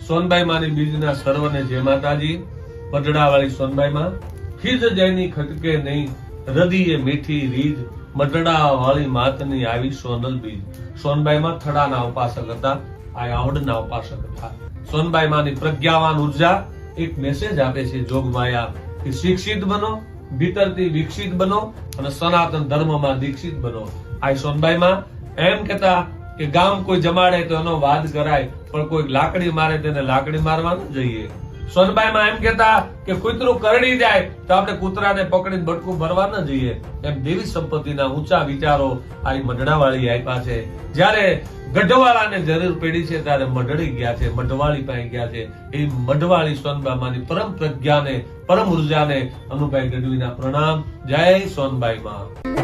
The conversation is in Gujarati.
સોનબાઈ માની બીજના સર્વને જય માતાજી। મઢડાવાળી સોનબાઈ માં ખીજ જયની ખટકે નહીં, હૃદયે મીઠી રીજ, મઢડાવાળી માતની આવી સોનલ બીજ। સોનબાઈ માં થડાના ઉપાસક હતા, આ આવડના ઉપાસક હતા। સોનબાઈ માની પ્રજ્ઞાવાન ઉર્જા એક મેસેજ આપે છે જોગમાયા કે શિક્ષિત બનો, ભીતરથી વિકસિત બનો અને સનાતન ધર્મમાં દીક્ષિત બનો। આ સોનબાઈ માં એમ કહેતા કે ગામ કોઈ જમાડે તો એનો વાદ કરાય, પણ કોઈ લાકડી મારે તેને લાકડી મારવા ન જઈએ। સોનબાઈ માં એમ કહેતા કે કૂતરું કરડી જાય તો આપણે કૂતરાને પકડીને બટકું ભરવા ન જઈએ। એમ દેવી સંપત્તિના ઊંચા વિચારો આ મઢડાવાળી આપ્યા છે। જ્યારે ગઢવાળાને જરૂર પડી છે ત્યારે મઢડી ગયા છે, મઢવાળી પાસે ગયા છે। એ મઢવાળી સોનબાઈમાંની પરમ પ્રજ્ઞાને, પરમ ઉર્જાને અનુભાઈ ગઢવીના પ્રણામ। જય સોનબાઈ માં।